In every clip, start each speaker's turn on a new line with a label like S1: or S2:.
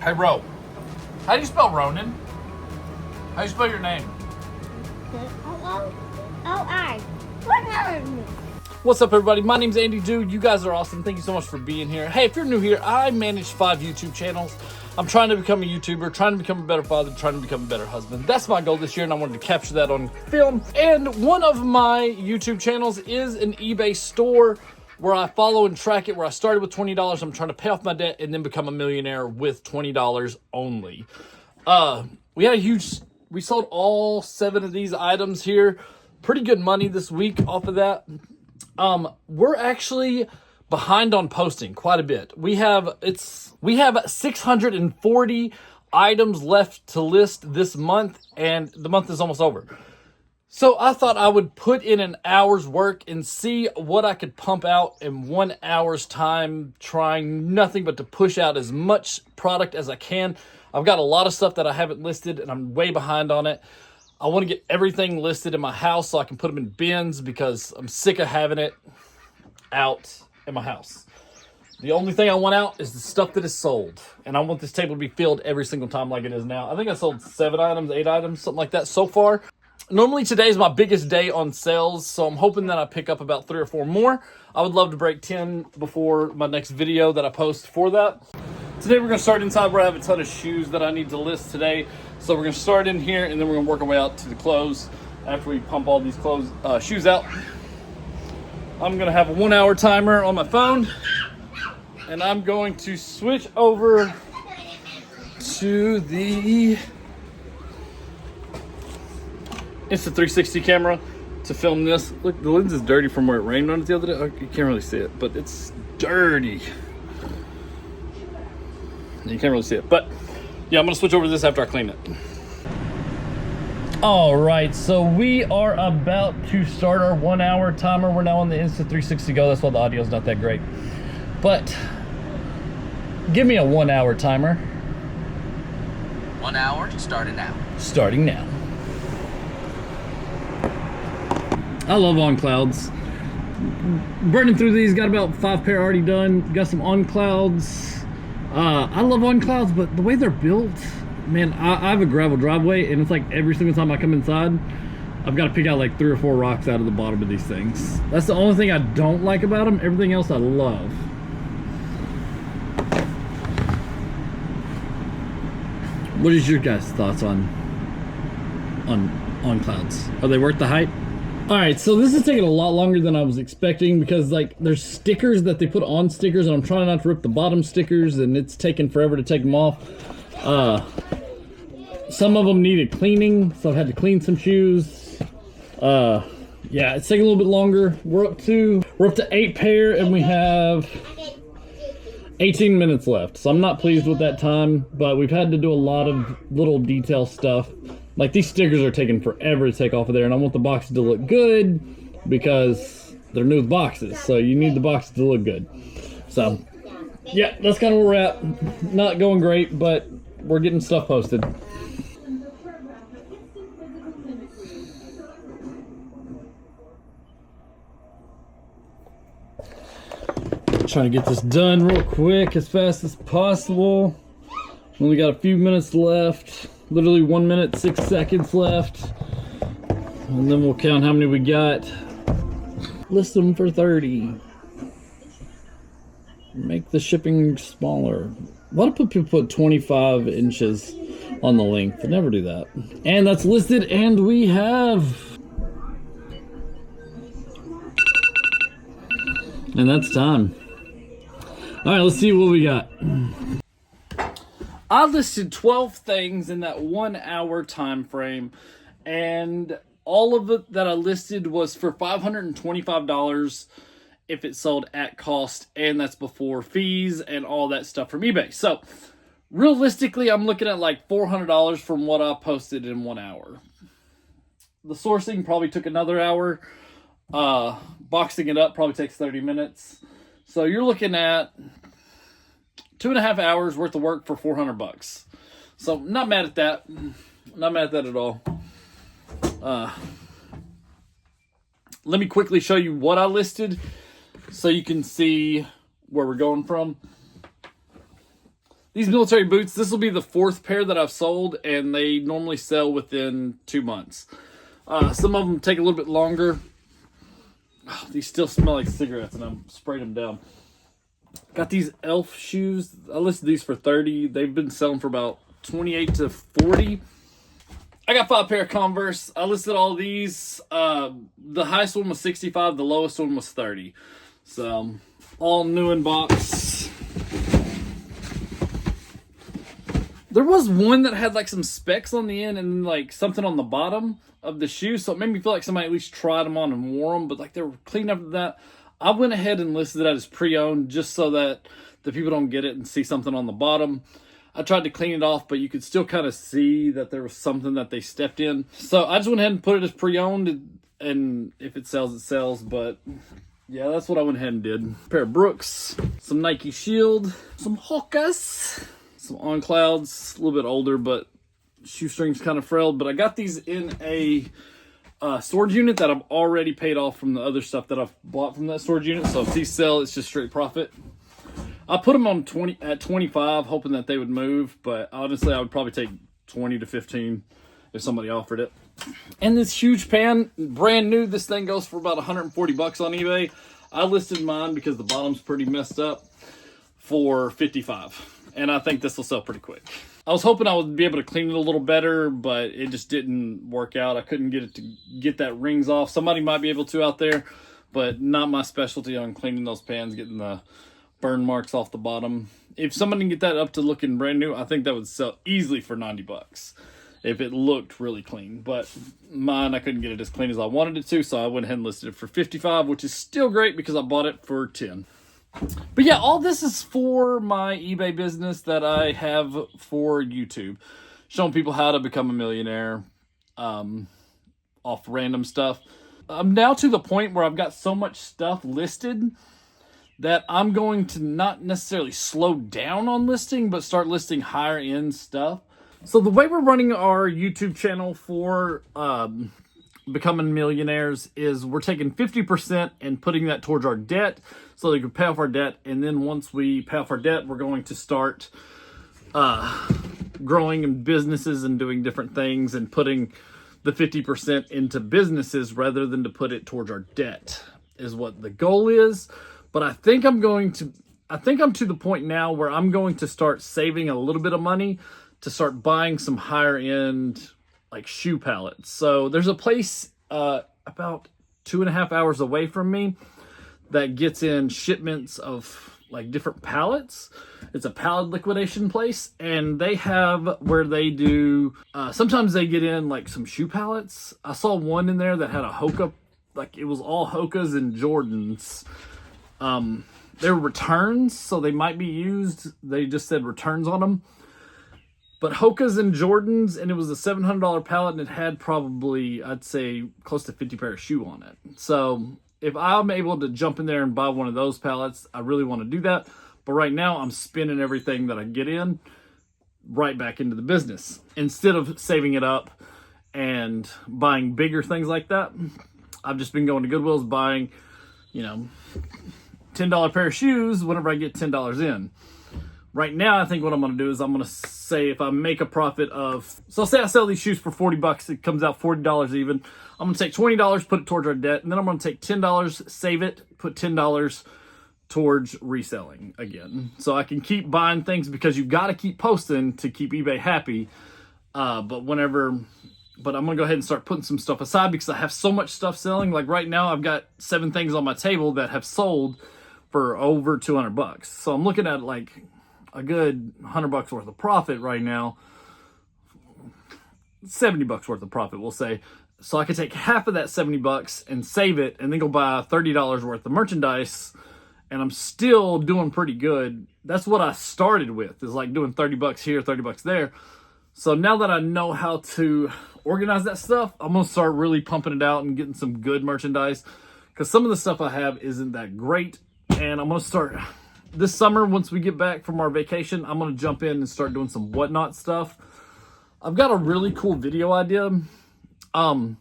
S1: Hey, Ro. How do you spell Ronan? How do you spell your name?
S2: O-I.
S1: What's up, everybody? My name's Andy Dude. You guys are awesome. Thank you so much for being here. Hey, if you're new here, I manage 5 YouTube channels. I'm trying to become a YouTuber, trying to become a better father, trying to become a better husband. That's my goal this year, and I wanted to capture that on film. And one of my YouTube channels is an eBay store where I follow and track it, where I started with $20. I'm trying to pay off my debt and then become a millionaire with $20 only. We sold all 7 of these items here. Pretty good money this week off of that. We're actually behind on posting quite a bit. We have 640 items left to list this month, and the month is almost over. So I thought I would put in an hour's work and see what I could pump out in 1 hour's time, trying nothing but to push out as much product as I can. I've got a lot of stuff that I haven't listed, and I'm way behind on it. I want to get everything listed in my house so I can put them in bins because I'm sick of having it out in my house. The only thing I want out is the stuff that is sold. And I want this table to be filled every single time like it is now. I think I sold 7 items, 8 items, something like that so far. Normally today is my biggest day on sales, so I'm hoping that I pick up about 3 or 4 more. I would love to break 10 before my next video that I post for that. Today we're going to start inside where I have a ton of shoes that I need to list today. So we're going to start in here, and then we're going to work our way out to the clothes after we pump all these shoes out. I'm going to have a 1 hour timer on my phone, and I'm going to switch over to the Insta360 camera to film this. Look, the lens is dirty from where it rained on it the other day. You can't really see it, but it's dirty. You can't really see it, but yeah, I'm gonna switch over to this after I clean it. All right, so we are about to start our 1 hour timer. We're now on the Insta360 Go. That's why the audio is not that great, but give me a 1 hour timer.
S3: 1 hour starting now.
S1: Starting now. I love on clouds. Burning through these, got about 5 pair already done. Got some on clouds. I love on clouds, but the way they're built, man, I have a gravel driveway, and it's like every single time I come inside, I've got to pick out like 3 or 4 rocks out of the bottom of these things. That's the only thing I don't like about them. Everything else I love. What is your guys' thoughts on clouds? Are they worth the hype? All right, so this is taking a lot longer than I was expecting because like there's stickers that they put on stickers, and I'm trying not to rip the bottom stickers, and it's taking forever to take them off. Some of them needed cleaning, so I've had to clean some shoes. Yeah, it's taking a little bit longer. We're up to 8 pair, and we have 18 minutes left. So I'm not pleased with that time, but we've had to do a lot of little detail stuff. Like these stickers are taking forever to take off of there, and I want the boxes to look good because they're new boxes, so you need the boxes to look good. So yeah, that's kind of where we're at. Not going great, but we're getting stuff posted. Trying to get this done real quick, as fast as possible. Only got a few minutes left. Literally 1 minute, 6 seconds left. And then we'll count how many we got. List them for 30. Make the shipping smaller. Why do people put 25 inches on the length? I never do that. And that's listed, and we have. And that's time. All right, let's see what we got. I listed 12 things in that 1 hour time frame, and all of it that I listed was for $525 if it sold at cost, and that's before fees and all that stuff from eBay. So realistically, I'm looking at like $400 from what I posted in 1 hour. The sourcing probably took another hour. Boxing it up probably takes 30 minutes. So you're looking at 2.5 hours worth of work for $400. So not mad at that. Not mad at that at all. Let me quickly show you what I listed so you can see where we're going from. These military boots, this will be the 4th pair that I've sold, and they normally sell within 2 months. Some of them take a little bit longer. Oh, these still smell like cigarettes, and I'm spraying them down. Got these Elf shoes. I listed these for $30. They've been selling for about $28 to $40. I got 5 pair of Converse. I listed all these. The highest one was $65. The lowest one was $30. So, all new in box. There was one that had like some specs on the end and like something on the bottom of the shoe, so it made me feel like somebody at least tried them on and wore them, but like they were clean after that. I went ahead and listed that as pre-owned just so that the people don't get it and see something on the bottom. I tried to clean it off, but you could still kind of see that there was something that they stepped in. So I just went ahead and put it as pre-owned, and if it sells, it sells. But yeah, that's what I went ahead and did. A pair of Brooks, some Nike Shield, some Hokas, some On Clouds, a little bit older, but shoestrings kind of frayed. But I got these in a storage unit that I've already paid off from the other stuff that I've bought from that storage unit. So if these sell, it's just straight profit. I put them on 25, hoping that they would move, but honestly, I would probably take 20 to 15 if somebody offered it. And this huge pan, brand new, this thing goes for about 140 bucks on eBay. I listed mine because the bottom's pretty messed up for 55, and I think this will sell pretty quick. I was hoping I would be able to clean it a little better, but it just didn't work out. I couldn't get it to get that rings off. Somebody might be able to out there, but not my specialty on cleaning those pans, getting the burn marks off the bottom. If somebody can get that up to looking brand new, I think that would sell easily for 90 bucks if it looked really clean. But mine, I couldn't get it as clean as I wanted it to, so I went ahead and listed it for 55, which is still great because I bought it for 10. But yeah, all this is for my eBay business that I have for YouTube, showing people how to become a millionaire off random stuff. I'm now to the point where I've got so much stuff listed that I'm going to not necessarily slow down on listing, but start listing higher end stuff. So the way we're running our YouTube channel for becoming millionaires is we're taking 50% and putting that towards our debt so that we can pay off our debt. And then once we pay off our debt, we're going to start growing in businesses and doing different things and putting the 50% into businesses rather than to put it towards our debt is what the goal is. But I think I'm to the point now where I'm going to start saving a little bit of money to start buying some higher end like shoe pallets. So there's a place about 2.5 hours away from me that gets in shipments of like different pallets. It's a pallet liquidation place, and they have where they do, sometimes they get in like some shoe pallets. I saw one in there that had a Hoka, like it was all Hokas and Jordans. They were returns, so they might be used. They just said returns on them. But Hokas and Jordans, and it was a $700 pallet, and it had probably, I'd say, close to 50 pair of shoe on it. So if I'm able to jump in there and buy one of those pallets, I really want to do that. But right now, I'm spending everything that I get in right back into the business. Instead of saving it up and buying bigger things like that, I've just been going to Goodwill's buying, $10 pair of shoes whenever I get $10 in. Right now, I think what I'm going to do is I'm going to say if I make a profit of, so say I sell these shoes for 40 bucks, it comes out $40 even. I'm going to take $20, put it towards our debt, and then I'm going to take $10, save it, put $10 towards reselling again. So I can keep buying things because you've got to keep posting to keep eBay happy. But I'm going to go ahead and start putting some stuff aside because I have so much stuff selling. Like right now, I've got 7 things on my table that have sold for over 200 bucks. So I'm looking at like a good 100 bucks worth of profit right now. 70 bucks worth of profit, we'll say. So I could take half of that 70 bucks and save it and then go buy $30 worth of merchandise, and I'm still doing pretty good. That's what I started with, is like doing 30 bucks here, 30 bucks there. So now that I know how to organize that stuff, I'm going to start really pumping it out and getting some good merchandise, because some of the stuff I have isn't that great. And I'm going to start this summer, once we get back from our vacation, I'm going to jump in and start doing some whatnot stuff. I've got a really cool video idea. One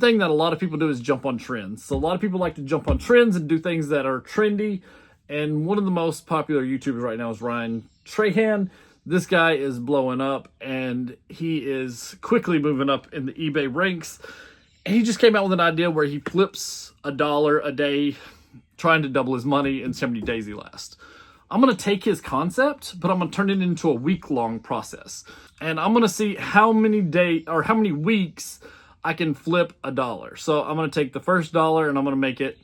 S1: thing that a lot of people do is jump on trends. So a lot of people like to jump on trends and do things that are trendy. And one of the most popular YouTubers right now is Ryan Trahan. This guy is blowing up, and he is quickly moving up in the eBay ranks. And he just came out with an idea where he flips $1 a day, trying to double his money in 70 days he lasts. I'm going to take his concept, but I'm going to turn it into a week-long process. And I'm going to see how many weeks I can flip $1. So I'm going to take the first $1 and I'm going to make it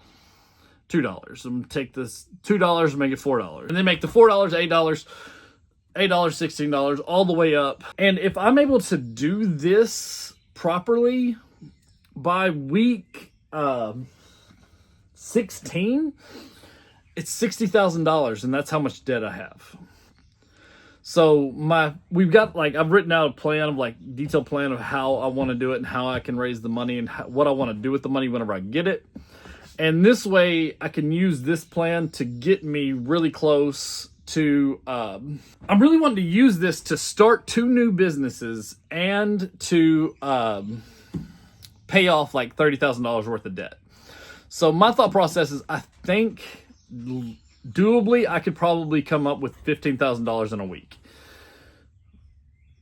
S1: $2. I'm going to take this $2 and make it $4. And then make the $4, $8, $8, $16, all the way up. And if I'm able to do this properly by week 16, it's $60,000, and that's how much debt I have. So we've got, like, I've written out a plan of, like, detailed plan of how I want to do it and how I can raise the money and what I want to do with the money whenever I get it. And this way I can use this plan to get me really close to, I'm really wanting to use this to start 2 new businesses and to pay off like $30,000 worth of debt. So my thought process is, I think doably I could probably come up with $15,000 in a week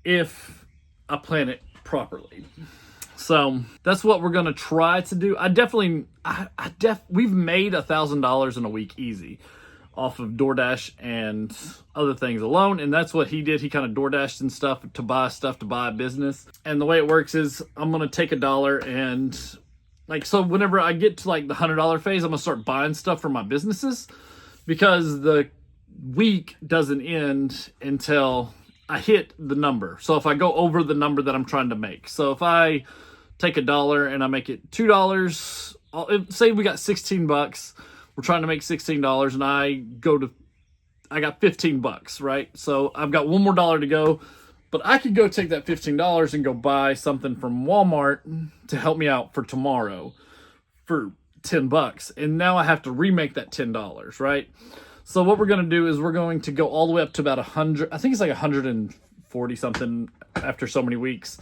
S1: if I plan it properly. So that's what we're going to try to do. We've made $1,000 in a week easy off of DoorDash and other things alone. And that's what he did. He kind of DoorDashed and stuff to buy a business. And the way it works is I'm going to take $1 and so whenever I get to like the $100 phase, I'm going to start buying stuff for my businesses, because the week doesn't end until I hit the number. So if I go over the number that I'm trying to make. So if I take $1 and I make it $2, say we got $16, we're trying to make $16, and I got $15, right? So I've got one more dollar to go, but I could go take that $15 and go buy something from Walmart to help me out for tomorrow for $10. And now I have to remake that $10, right? So what we're going to do is we're going to go all the way up to about 100. I think it's like 140 something after so many weeks.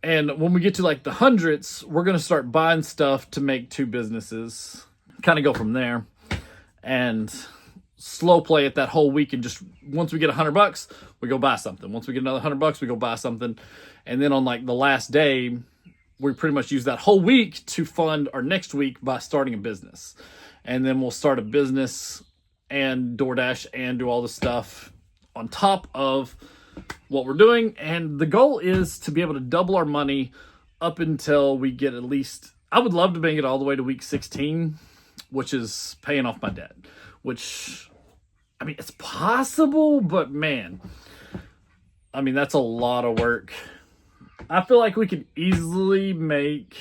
S1: And when we get to like the hundreds, we're going to start buying stuff to make 2 businesses, kind of go from there and slow play it that whole week. And just once we get $100, we go buy something. Once we get another $100, we go buy something. And then on like the last day, we pretty much use that whole week to fund our next week by starting a business. And then we'll start a business and DoorDash and do all the stuff on top of what we're doing. And the goal is to be able to double our money up until we get at least, I would love to make it all the way to week 16, which is paying off my debt, which, I mean, it's possible, but man, I mean, that's a lot of work. I feel like we could easily make,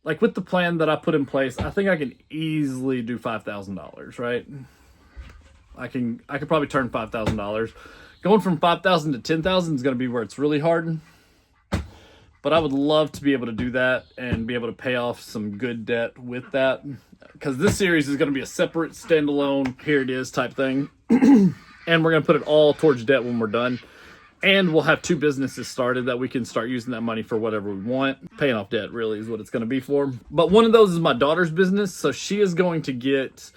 S1: like with the plan that I put in place, I think I can easily do $5,000, right? I could probably turn $5,000. Going from 5,000 to 10,000 is going to be where it's really hard. But I would love to be able to do that and be able to pay off some good debt with that. Because this series is going to be a separate, standalone, here it is type thing. And we're going to put it all towards debt when we're done. And we'll have 2 businesses started that we can start using that money for whatever we want. Paying off debt really is what it's going to be for. But one of those is my daughter's business. So she is going to get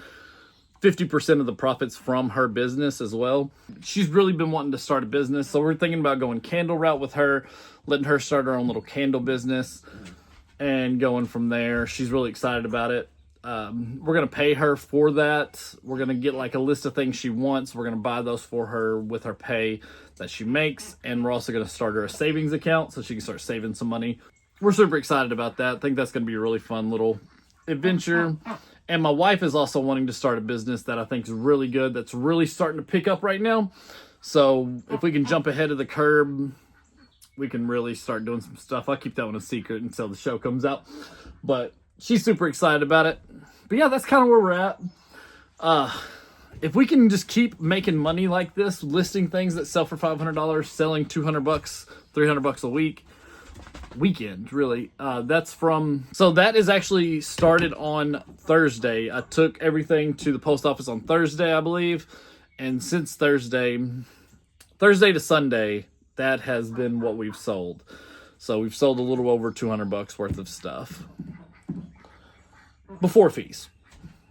S1: 50% of the profits from her business as well. She's really been wanting to start a business. So we're thinking about going candle route with her, letting her start her own little candle business and going from there. She's really excited about it. We're going to pay her for that. We're going to get like a list of things she wants. We're going to buy those for her with her pay that she makes. And we're also going to start her a savings account so she can start saving some money. We're super excited about that. I think that's going to be a really fun little adventure. And my wife is also wanting to start a business that I think is really good, that's really starting to pick up right now. So if we can jump ahead of the curb, we can really start doing some stuff. I'll keep that one a secret until the show comes out. But she's super excited about it. But yeah, that's kind of where we're at. If we can just keep making money like this, listing things that sell for $500, selling $200, $300 a weekend, really. So that is actually started on Thursday. I took everything to the post office on Thursday, I believe. And since Thursday to Sunday, that has been what we've sold. So we've sold a little over $200 worth of stuff before fees.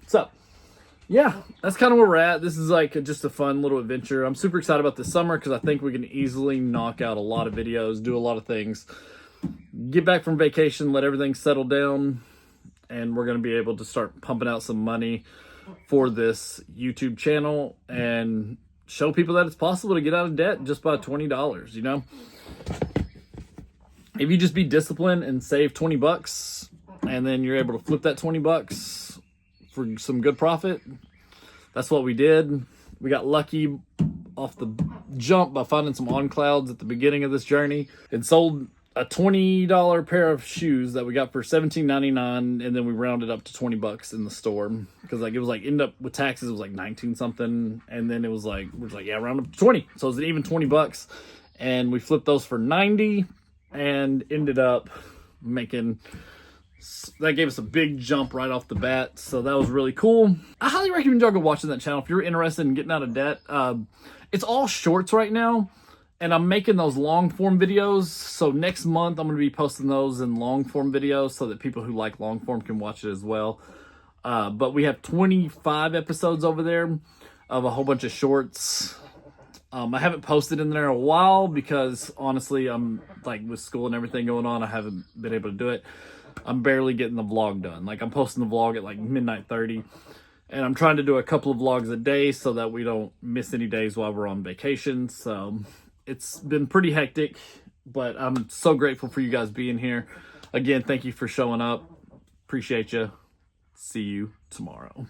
S1: So yeah, that's kind of where we're at. This is like just a fun little adventure. I'm super excited about this summer because I think we can easily knock out a lot of videos, do a lot of things, get back from vacation, let everything settle down, and we're going to be able to start pumping out some money for this YouTube channel and show people that it's possible to get out of debt just by $20, you know? If you just be disciplined and save 20 bucks and then you're able to flip that 20 bucks for some good profit, that's what we did. We got lucky off the jump by finding some on clouds at the beginning of this journey and sold a $20 pair of shoes that we got for $17.99, and then we rounded up to 20 bucks in the store because like it was like end up with taxes it was like 19 something, and then it was like we're like yeah, round up to 20, so it was an even 20 bucks, and we flipped those for 90 and ended up making, that gave us a big jump right off the bat, so that was really cool. I highly recommend y'all go watching that channel if you're interested in getting out of debt. It's all shorts right now, and I'm making those long form videos. So next month I'm going to be posting those in long form videos so that people who like long form can watch it as well. But we have 25 episodes over there of a whole bunch of shorts. I haven't posted in there in a while because honestly, I'm like with school and everything going on, I haven't been able to do it. I'm barely getting the vlog done. Like I'm posting the vlog at like midnight 30. And I'm trying to do a couple of vlogs a day so that we don't miss any days while we're on vacation. So it's been pretty hectic, but I'm so grateful for you guys being here. Again, thank you for showing up. Appreciate you. See you tomorrow.